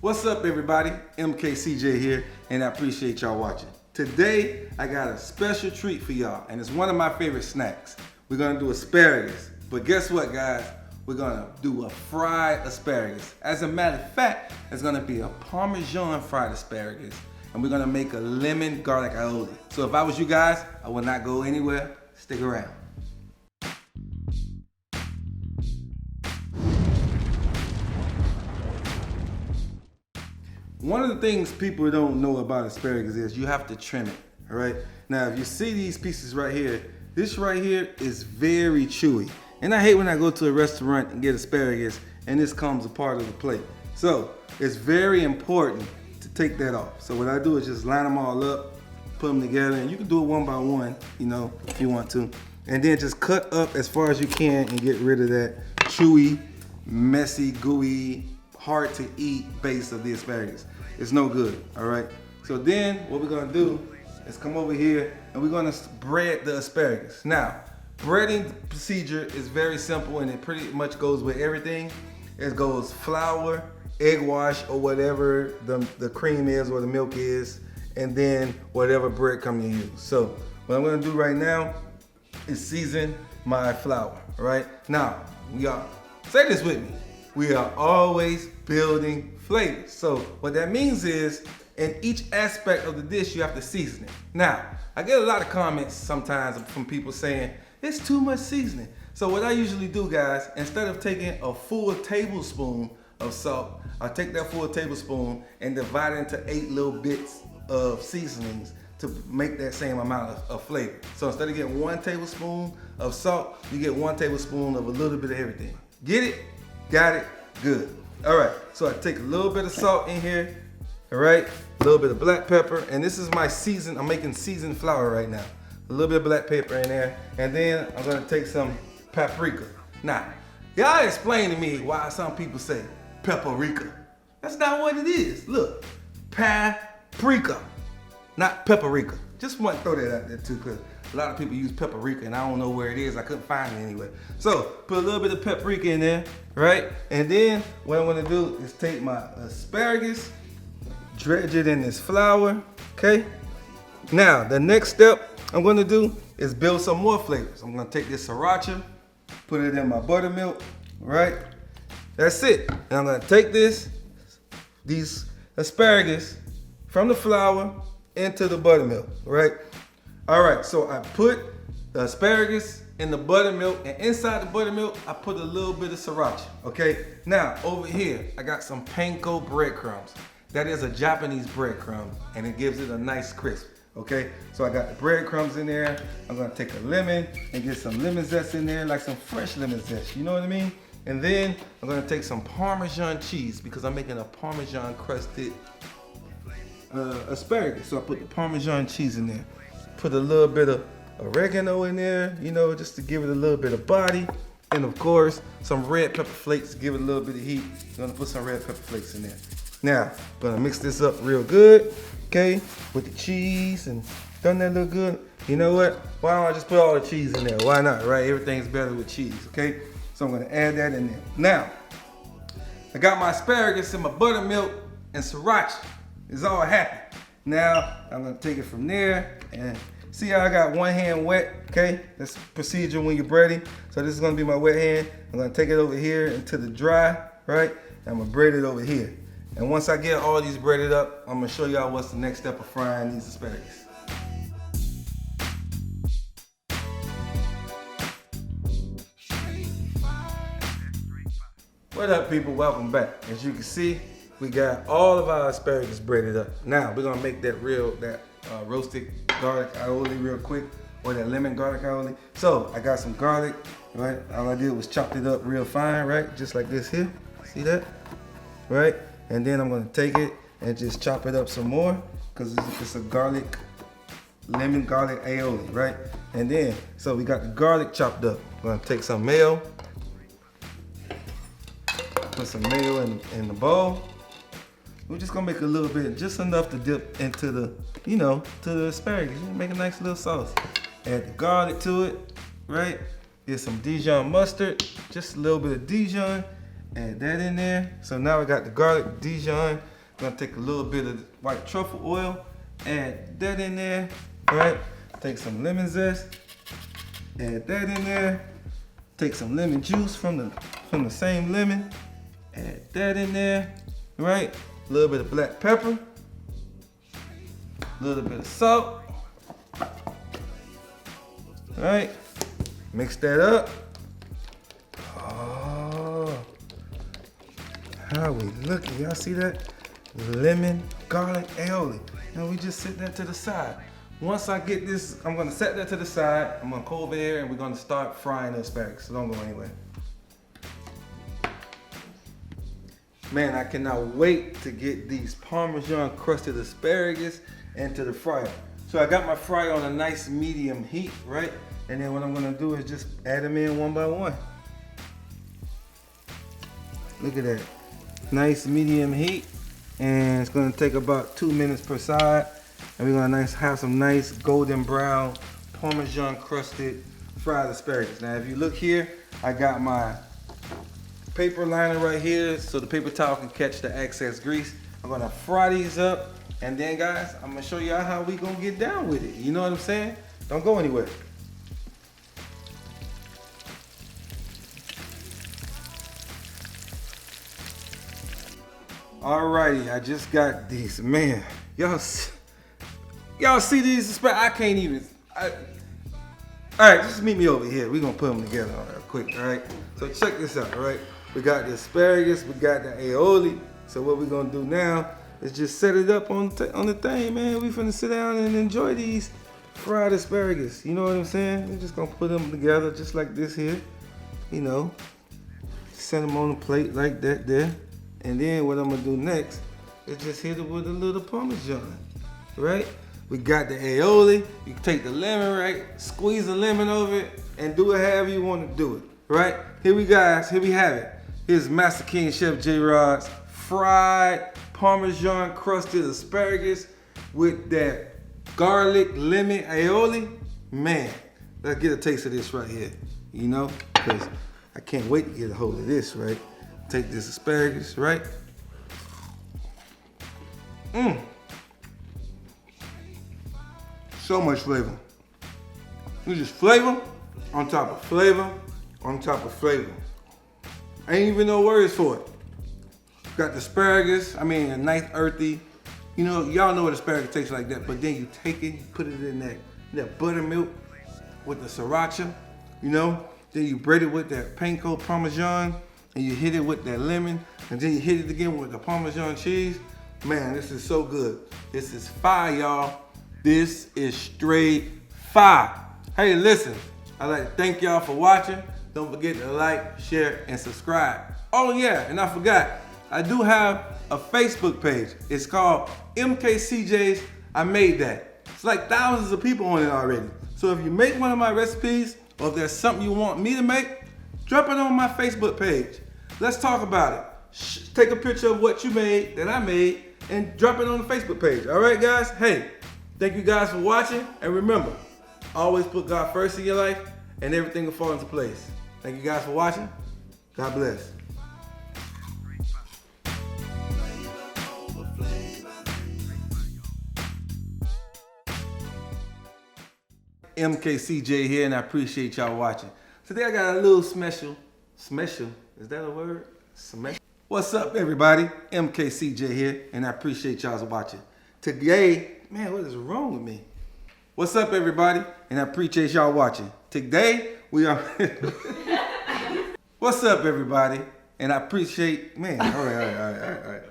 What's up, everybody? MKCJ here, and I appreciate y'all watching. Today, I got a special treat for y'all, and it's one of my favorite snacks. We're gonna do asparagus, but guess what, guys? We're gonna do a fried asparagus. As a matter of fact, it's gonna be a Parmesan fried asparagus, and we're gonna make a lemon garlic aioli. So if I was you guys, I would not go anywhere. Stick around. One of the things people don't know about asparagus is you have to trim it, all right? Now, if you see these pieces right here, this right here is very chewy. And I hate when I go to a restaurant and get asparagus and this comes a part of the plate. So it's very important to take that off. So what I do is just line them all up, put them together, and you can do it one by one, you know, if you want to. And then just cut up as far as you can and get rid of that chewy, messy, gooey, hard to eat base of the asparagus. It's no good, all right? So then what we're gonna do is come over here and we're gonna bread the asparagus. Now, breading procedure is very simple and it pretty much goes with everything. It goes flour, egg wash, or whatever the cream is or the milk is, and then whatever breadcrumb you use. So what I'm gonna do right now is season my flour, all right? Now, y'all, say this with me. We are always building flavors. So what that means is in each aspect of the dish, you have to season it. Now, I get a lot of comments sometimes from people saying, it's too much seasoning. So what I usually do, guys, instead of taking a full tablespoon of salt, I take that full tablespoon and divide it into 8 little bits of seasonings to make that same amount of flavor. So instead of getting 1 tablespoon of salt, you get 1 tablespoon of a little bit of everything. Get it? Got it? Good. All right, so I take a little bit of salt in here, all right? A little bit of black pepper, and this is my season. I'm making seasoned flour right now. A little bit of black pepper in there, and then I'm gonna take some paprika. Now, y'all explain to me why some people say paprika. That's not what it is. Look, paprika, not paprika. Just want to throw that out there too, because a lot of people use paprika and I don't know where it is. I couldn't find it anywhere. So put a little bit of paprika in there, right? And then what I'm gonna do is take my asparagus, dredge it in this flour, okay? Now, the next step I'm gonna do is build some more flavors. I'm gonna take this sriracha, put it in my buttermilk, right? That's it. And I'm gonna take these asparagus from the flour into the buttermilk, right? All right, so I put the asparagus in the buttermilk, and inside the buttermilk, I put a little bit of sriracha, okay? Now, over here, I got some panko breadcrumbs. That is a Japanese breadcrumb, and it gives it a nice crisp, okay? So I got the breadcrumbs in there. I'm gonna take a lemon and get some lemon zest in there, like some fresh lemon zest, you know what I mean? And then I'm gonna take some Parmesan cheese because I'm making a Parmesan crusted asparagus. So I put the Parmesan cheese in there. Put a little bit of oregano in there, you know, just to give it a little bit of body. And of course, some red pepper flakes to give it a little bit of heat. I'm gonna put some red pepper flakes in there. Now, I'm gonna mix this up real good, okay, with the cheese. And doesn't that look good? You know what? Why don't I just put all the cheese in there? Why not, right? Everything's better with cheese, okay? So I'm gonna add that in there. Now, I got my asparagus and my buttermilk and sriracha. It's all happy. Now, I'm gonna take it from there and see how I got one hand wet, okay? That's procedure when you're breading. So this is gonna be my wet hand. I'm gonna take it over here into the dry, right? And I'm gonna braid it over here. And once I get all these breaded up, I'm gonna show y'all what's the next step of frying these asparagus. What up, people? Welcome back. As you can see, we got all of our asparagus breaded up. Now we're gonna make that roasted garlic aioli real quick, or that lemon garlic aioli. So I got some garlic, right? All I did was chopped it up real fine, right? Just like this here. See that? Right? And then I'm gonna take it and just chop it up some more, because it's a lemon garlic aioli, right? And then, so we got the garlic chopped up. I'm gonna take some mayo. Put some mayo in the bowl. We're just gonna make a little bit, just enough to dip into the, you know, to the asparagus. Make a nice little sauce. Add the garlic to it, right? Get some Dijon mustard, just a little bit of Dijon, Add that in there. So now we got the garlic Dijon. Gonna take a little bit of white truffle oil, add that in there, right? Take some lemon zest, add that in there. Take some lemon juice from the same lemon, add that in there, right? A little bit of black pepper, a little bit of salt, right? Mix that up. Oh, how we looking? Y'all see that? Lemon, garlic, aioli. Now we just sit that to the side. Once I get this, I'm gonna set that to the side. I'm gonna go over there and we're gonna start frying the asparagus. So don't go anywhere. Man, I cannot wait to get these Parmesan crusted asparagus into the fryer. So I got my fryer on a nice medium heat, right? And then what I'm gonna do is just add them in one by one. Look at that, nice medium heat. And it's gonna take about 2 minutes per side. And we're gonna have some nice golden brown Parmesan crusted fried asparagus. Now if you look here, I got my paper liner right here so the paper towel can catch the excess grease. I'm gonna fry these up, and then guys, I'm gonna show y'all how we gonna get down with it. You know what I'm saying? Don't go anywhere. Alrighty, I just got these. Man, y'all see these asparagus? I can't even. Alright, just meet me over here. We're gonna put them together real quick, alright? So check this out, alright? We got the asparagus, we got the aioli. So what we're gonna do now is just set it up on the thing, man. We finna sit down and enjoy these fried asparagus. You know what I'm saying? We're just gonna put them together just like this here. You know, set them on the plate like that there. And then what I'm gonna do next is just hit it with a little Parmesan, right? We got the aioli. You can take the lemon, right? Squeeze the lemon over it and do it however you want to do it, right? Here we have it. Here's Master King Chef J Rod's fried Parmesan crusted asparagus with that garlic lemon aioli. Man, let's get a taste of this right here, you know? Because I can't wait to get a hold of this, right? Take this asparagus, right? So much flavor. It's just flavor on top of flavor on top of flavor. Ain't even no words for it. Got the asparagus, I mean a nice earthy. You know, y'all know what asparagus tastes like that, but then you take it, you put it in that buttermilk with the sriracha, you know? Then you braid it with that panko Parmesan, and you hit it with that lemon, and then you hit it again with the Parmesan cheese. Man, this is so good. This is fire, y'all. This is straight fire. Hey, listen, I'd like to thank y'all for watching. Don't forget to like, share, and subscribe. Oh yeah, and I forgot, I do have a Facebook page. It's called MKCJ's I Made That. It's like thousands of people on it already. So if you make one of my recipes, or if there's something you want me to make, drop it on my Facebook page. Let's talk about it. Take a picture of what you made, that I made, and drop it on the Facebook page. All right, guys? Hey, thank you guys for watching. And remember, always put God first in your life, and everything will fall into place. Thank you guys for watching. God bless. MKCJ here, and I appreciate y'all watching. Today I got a little special, is that a word? Special. What's up everybody? MKCJ here, and I appreciate y'all watching. Today, man, what is wrong with me? What's up everybody? And I appreciate y'all watching. Today, we are... What's up everybody? And I appreciate, man, all right.